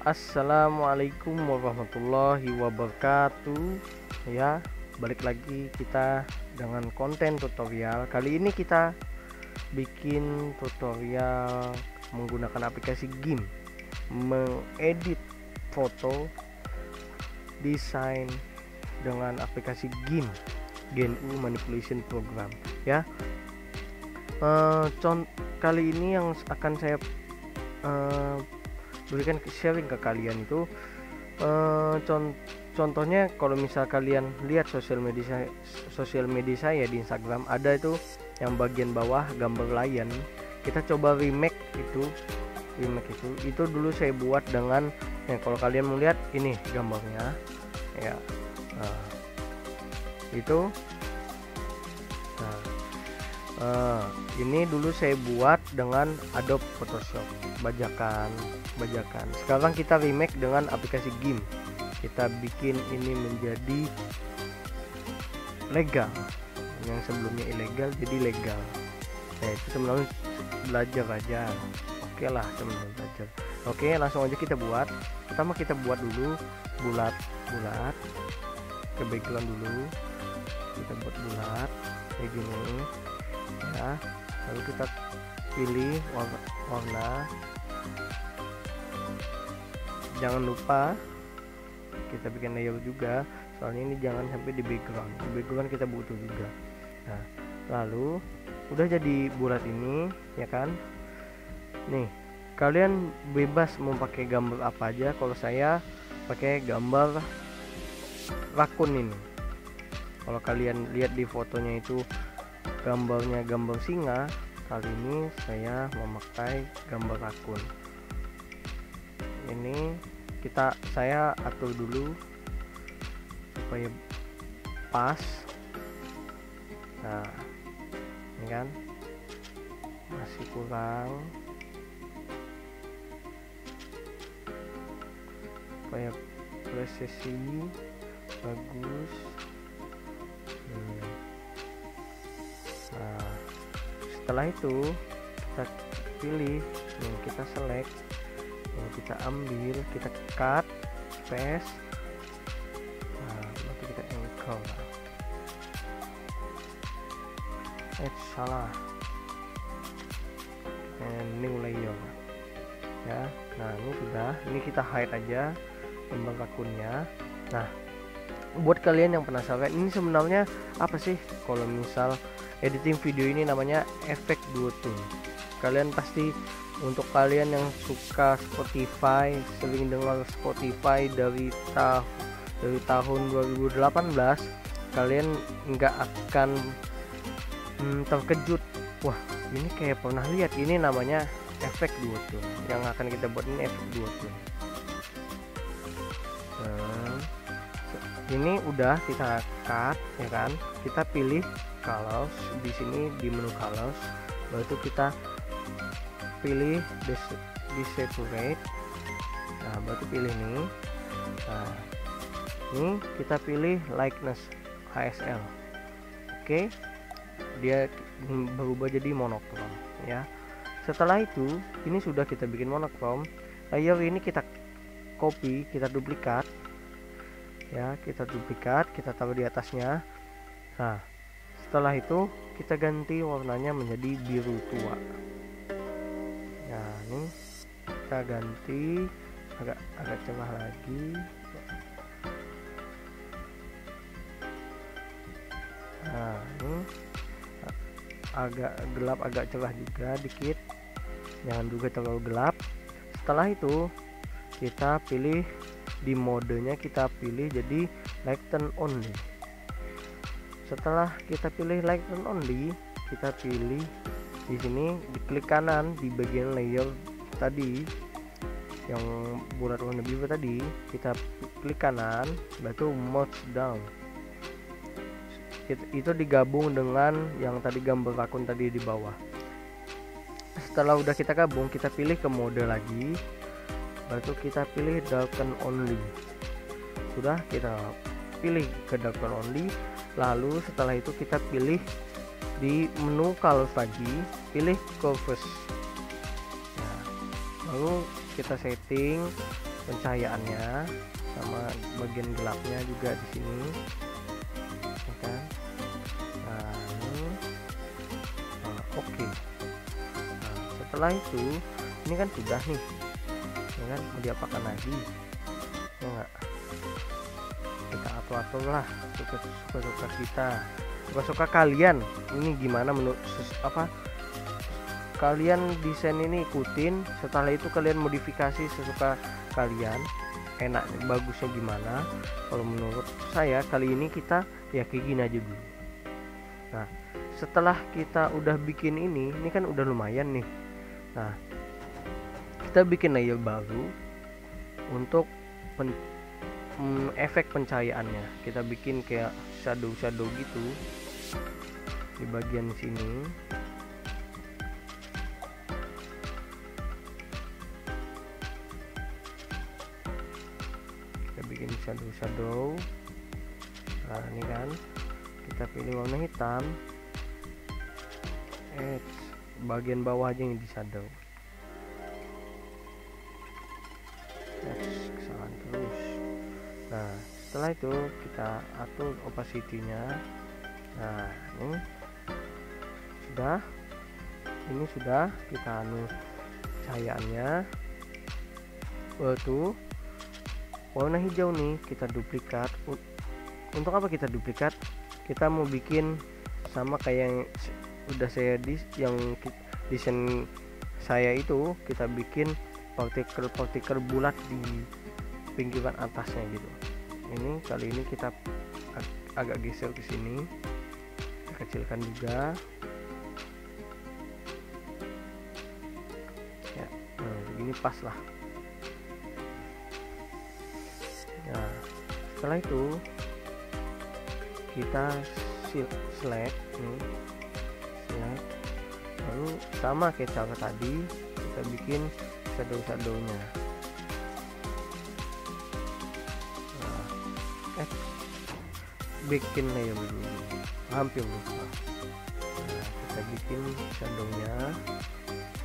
Assalamualaikum warahmatullahi wabarakatuh. Ya, balik lagi kita dengan konten tutorial. Kali ini kita bikin tutorial menggunakan aplikasi GIMP, mengedit foto, desain dengan aplikasi GIMP, GNU Manipulation Program. Ya, kali ini yang akan saya berikan sharing ke kalian itu contohnya kalau misal kalian lihat sosial media saya di Instagram, ada itu yang bagian bawah gambar lion. Kita coba remake itu dulu saya buat dengan kalau kalian mau lihat ini gambarnya ya. Ini dulu saya buat dengan Adobe Photoshop bajakan. Sekarang kita remake dengan aplikasi GIMP. Kita bikin ini menjadi legal, yang sebelumnya ilegal jadi legal. Itu sebenarnya belajar aja. Oke lah, teman-teman belajar. Oke, langsung aja kita buat. Pertama kita buat dulu bulat ke background dulu. Kita buat bulat kayak gini ya, lalu kita pilih warna. Jangan lupa kita bikin layer juga, soalnya ini jangan sampai di background kita butuh juga. Nah, lalu udah jadi bulat ini ya kan. Nih, kalian bebas mau pakai gambar apa aja. Kalau saya pakai gambar rakun ini. Kalau kalian lihat di fotonya itu gambarnya gambar singa, kali ini saya memakai gambar rakun. Ini saya atur dulu supaya pas. Nah, ini kan masih kurang, supaya presisi bagus. Nah, setelah itu kita pilih, kita select, kita ambil, kita cut, paste. Nah, nanti kita anchor. Salah, and new layer ya. Nah, ini sudah, ini kita hide aja gambar akunnya. Nah, buat kalian yang penasaran, ini sebenarnya apa sih? Kalau misal editing video ini namanya efek duotone. Kalian pasti, untuk kalian yang suka Spotify, sering dengar Spotify dari tahun 2018, kalian nggak akan terkejut. Wah, ini kayak pernah lihat. Ini namanya efek duotone. Yang akan kita buat ini efek duotone. Ini udah kita cut ya kan. Kita pilih colors di sini, di menu colors, baru kita pilih desaturate. Nah, baru pilih nih. Nah, ini kita pilih likeness HSL. Oke, dia berubah jadi monokrom ya. Setelah itu, ini sudah kita bikin monokrom. Layer ini kita copy, kita duplikat ya, kita taruh di atasnya. Nah, setelah itu kita ganti warnanya menjadi biru tua. Nah, ini kita ganti agak cerah lagi. Nah, ini agak gelap, agak cerah juga dikit, jangan juga terlalu gelap. Setelah itu kita pilih di modenya, kita pilih jadi lighten only. Setelah kita pilih lighten only, kita pilih di sini, di klik kanan di bagian layer tadi yang bulat warna biru tadi, kita klik kanan, baru merge down. Itu digabung dengan yang tadi gambar akun tadi di bawah. Setelah udah kita gabung, kita pilih ke mode lagi, baru kita pilih darken only. Sudah kita pilih ke darken only. Lalu setelah itu kita pilih di menu colors lagi, pilih curves. Nah, lalu kita setting pencahayaannya sama bagian gelapnya juga di sini, ya kan? Nah, oke. Nah, setelah itu ini kan sudah nih, ya kan, mau diapakan lagi, ya enggak? Kita atur lah suka-suka kita, suka-suka kalian. Ini gimana menurut kalian desain ini ikutin, setelah itu kalian modifikasi sesuka kalian, enak bagusnya gimana. Kalau menurut saya kali ini kita ya kayak gini aja dulu. Nah, setelah kita udah bikin ini kan udah lumayan nih. Nah, kita bikin layer baru untuk efek pencahayaannya. Kita bikin kayak shadow gitu di bagian sini. Kita bikin shadow. Nah, ini kan kita pilih warna hitam, bagian bawah aja yang di shadow. Kesalahan terus. Nah, setelah itu kita atur opacity-nya. Nah, ini sudah kita cahayaannya. Tuh warna hijau nih kita duplikat. Untuk apa kita duplikat? Kita mau bikin sama kayak yang udah saya desain saya itu, kita bikin partikel bulat di pinggiran atasnya gitu. Ini kali ini kita agak geser ke sini, kita kecilkan juga ya. Nah, begini pas lah. Nah, setelah itu kita select nih, lalu sama kayak cara tadi kita bikin shadow-nya. Bikin layer dulu, hampir lupa. Nah, kita bikin shadownya,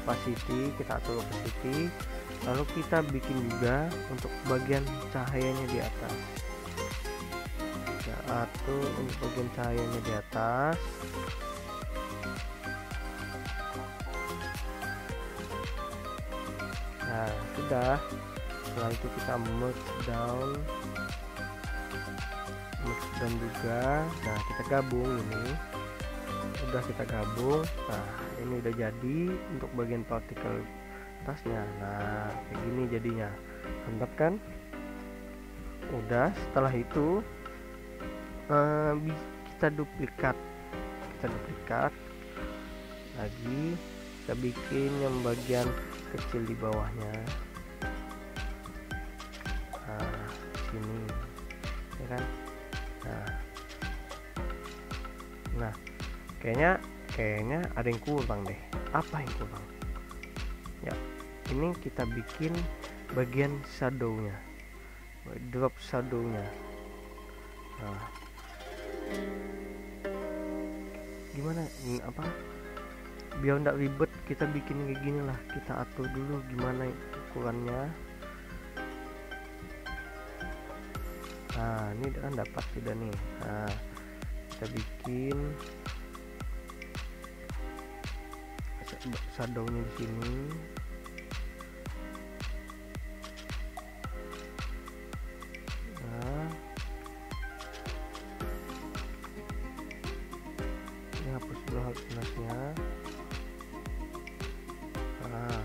opacity kita atur opacity, lalu kita bikin juga untuk bagian cahayanya di atas. Kita atur untuk bagian cahayanya di atas. Nah, sudah. Setelah itu kita merge down juga. Nah, kita gabung ini. Udah kita gabung. Nah, ini udah jadi untuk bagian partikel atasnya. Nah, kayak gini jadinya. Mantap kan? Udah. Setelah itu kita duplikat lagi. Kita bikin yang bagian kecil di bawahnya. Nah, sini, ya kan? Nah, kayaknya ada yang kurang deh. Apa yang kurang? Ya, ini kita bikin bagian shadownya, drop shadownya. Nah, gimana? Biar nggak ribet, kita bikin kayak gini lah. Kita atur dulu gimana ukurannya. Nah, ini kan dapat sudah nih. Nah, kita bikin shadownya di sini. Nah, ini hapus dulu hapusnya. Nah,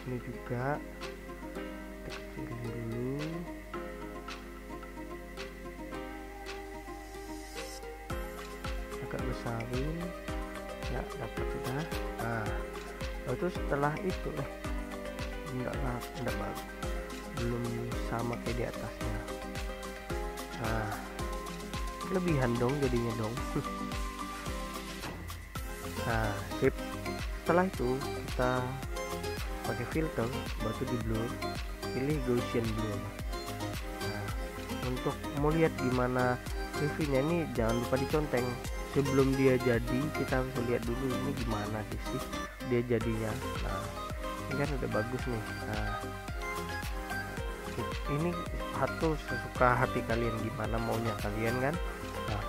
ini juga kita kecilin dulu. Agak besarin. Ya, dapat sudah. Nah, lalu setelah itu enggak bagus, belum sama kayak di atasnya. Nah, kelebihan dong jadinya dong. Nah, sip. Setelah itu kita pakai filter batu di blur, pilih Gaussian blur. Nah, untuk mau lihat gimana reviewnya ini jangan lupa diconteng. Sebelum dia jadi kita harus lihat dulu ini gimana sih dia jadinya. Nah, ini kan udah bagus nih. Nah, ini satu sesuka hati kalian, gimana maunya kalian kan. Nah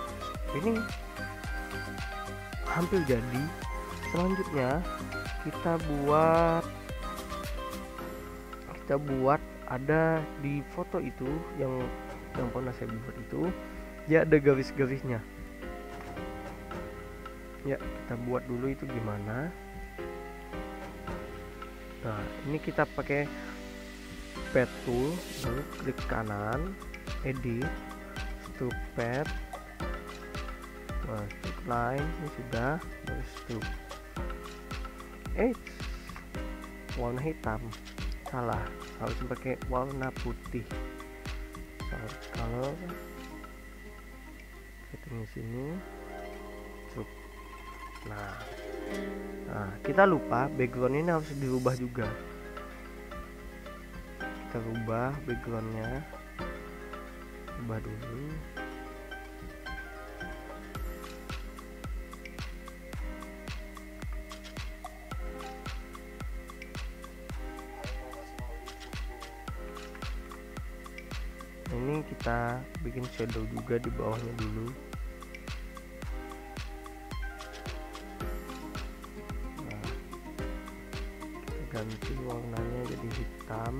ini hampir jadi. Selanjutnya kita buat ada di foto itu yang pernah saya buat itu ya, ada garis-garisnya ya. Kita buat dulu itu gimana. Nah ini kita pakai pad tool, lalu klik kanan, edit, stroke pad, stroke line, ini sudah, terus stroke warna hitam, salah, harus pakai warna putih. Kalau setting sini stroke. Nah kita lupa background ini harus dirubah juga. Kita rubah backgroundnya, ubah dulu. Ini kita bikin shadow juga di bawahnya dulu. Nah, kita ganti warnanya jadi hitam.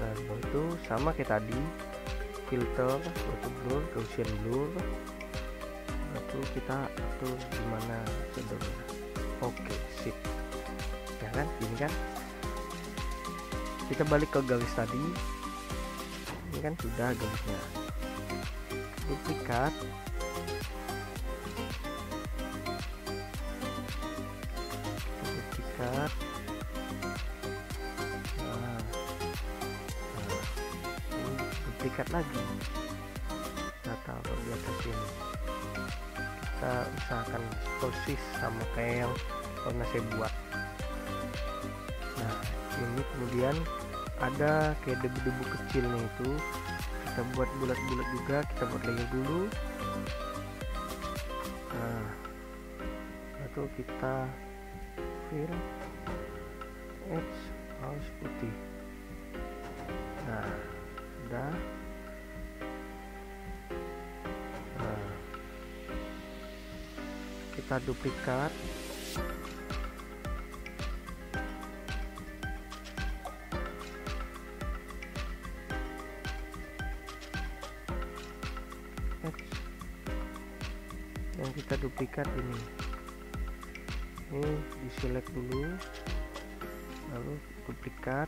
Nah itu sama kayak tadi, filter, auto blur, Gaussian blur. Lalu kita atur gimana shadownya. Oke, sip ya kan, ini kan. Kita balik ke garis tadi, ini kan sudah garisnya. Duplikat, duplikat lagi. Kita taruh di atas sini. Kita usahakan persis sama kayak yang pernah saya buat. Nah ini kemudian ada kayak debu-debu kecilnya itu, kita buat bulat-bulat juga. Kita buat layer dulu. Nah lalu kita fill edge harus putih. Nah sudah. Nah kita duplikat, yang kita duplikat ini di select dulu, lalu duplikat.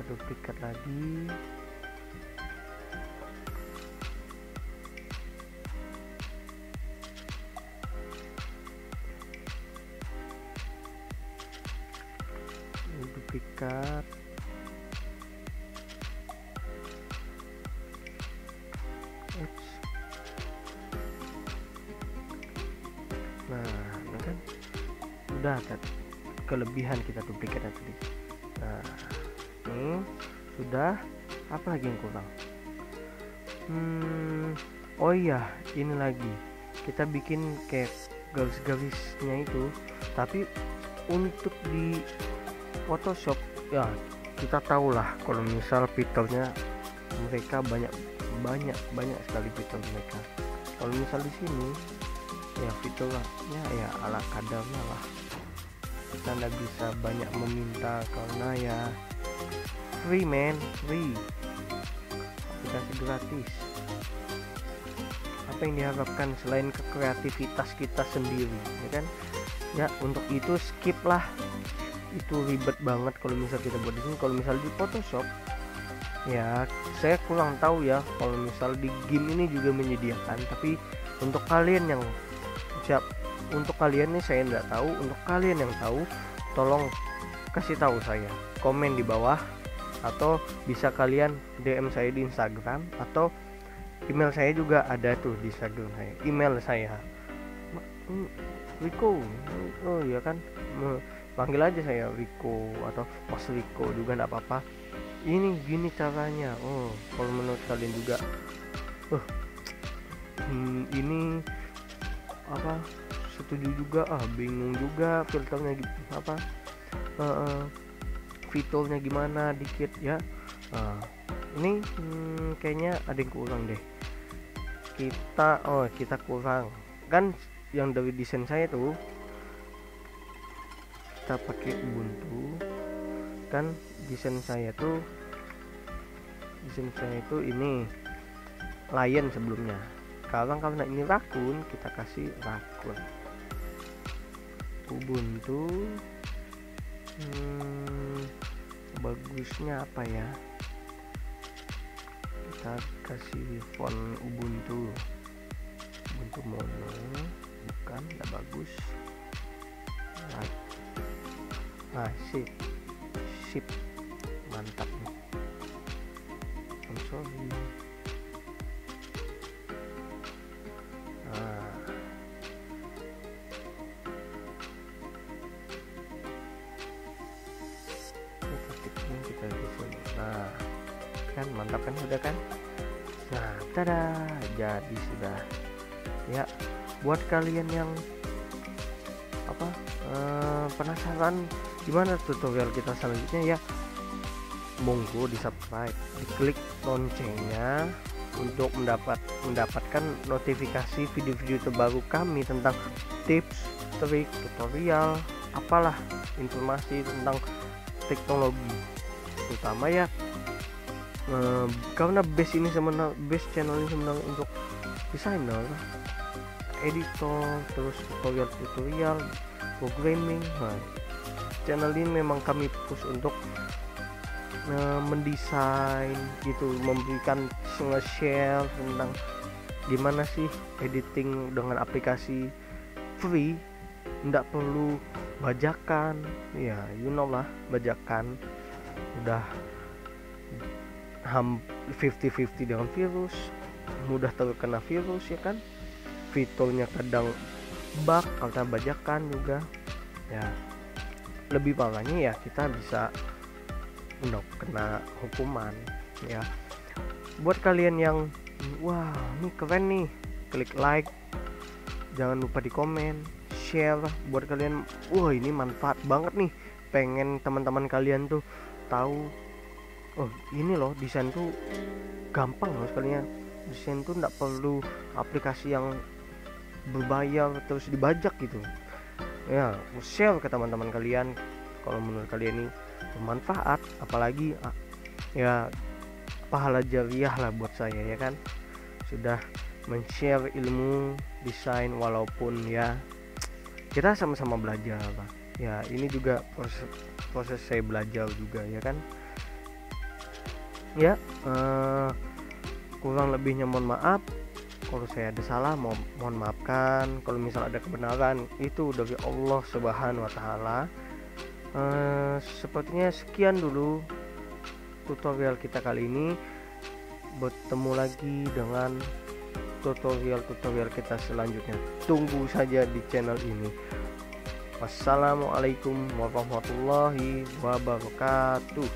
Duplikat lagi, duplikat, nah ini kan udah kelebihan kita duplikatnya tadi. Nah ini sudah, apa lagi yang kurang? Oh iya, ini lagi kita bikin kayak garis-garisnya itu, tapi untuk di Photoshop ya kita tahulah kalau misal fiturnya mereka banyak sekali fitur mereka. Kalau misal di sini ya fiturnya ya ala kadarnya lah, kita nggak bisa banyak meminta karena ya free aplikasi gratis. Apa yang diharapkan selain kreativitas kita sendiri, ya kan? Ya untuk itu skip lah, itu ribet banget kalau misal kita buat di sini. Kalau misal di Photoshop ya saya kurang tahu ya kalau misal di game ini juga menyediakan, tapi untuk kalian yang untuk kalian nih saya nggak tahu, untuk kalian yang tahu tolong kasih tahu saya, komen di bawah, atau bisa kalian DM saya di Instagram, atau email saya juga ada tuh di Instagram saya, email saya. Rico, oh ya kan, panggil aja saya Rico atau Mas Rico juga nggak apa-apa. Ini gini caranya. Oh, kalau menurut kalian juga ini apa, setuju juga, bingung juga filternya apa, fiturnya gimana dikit ya. Ini kayaknya ada yang kurang deh. Kita kurang kan, yang dari desain saya tuh kita pakai Ubuntu kan. Desain saya tuh ini Lion sebelumnya. Sekarang karena ini Raccoon, kita kasih Raccoon. Ubuntu bagusnya apa ya, kita kasih font Ubuntu mono, bukan, tidak bagus. Sip, mantap nih. I'm sorry. Kita gitu. Nah, kan mantap kan, sudah kan. Nah, tada, jadi sudah ya. Buat kalian yang penasaran gimana tutorial kita selanjutnya ya, monggo di subscribe, diklik loncengnya untuk mendapatkan notifikasi video-video terbaru kami tentang tips, trik, tutorial, apalah informasi tentang teknologi, terutama ya karena base channel ini sebenarnya untuk desainer, editor, terus tutorial programming. Channel ini memang kami push untuk mendesain gitu, memberikan nge-share tentang gimana sih editing dengan aplikasi free, nggak perlu bajakan ya, you know lah, bajakan udah 50-50 dengan virus, mudah terkena virus ya kan, fiturnya kadang bug karena bajakan juga ya. Lebih parahnya ya kita bisa kena hukuman ya. Buat kalian yang wah ini keren nih, klik like, jangan lupa di komen, share. Buat kalian wah ini manfaat banget nih, pengen teman-teman kalian tuh tahu, oh ini loh desain tuh gampang loh sekalinya. Desain tuh nggak perlu aplikasi yang berbayar terus dibajak gitu ya. Share ke teman-teman kalian kalau menurut kalian ini bermanfaat, apalagi ya pahala jariah lah buat saya ya kan, sudah men-share ilmu desain, walaupun ya kita sama-sama belajar lah ya. Ini juga proses saya belajar juga ya kan ya. Kurang lebihnya mohon maaf, kalau saya ada salah mohon maafkan. Kalau misal ada kebenaran itu dari Allah Subhanahu wa Ta'ala. Sepertinya sekian dulu tutorial kita kali ini. Bertemu lagi dengan tutorial kita selanjutnya. Tunggu saja di channel ini. Wassalamualaikum warahmatullahi wabarakatuh.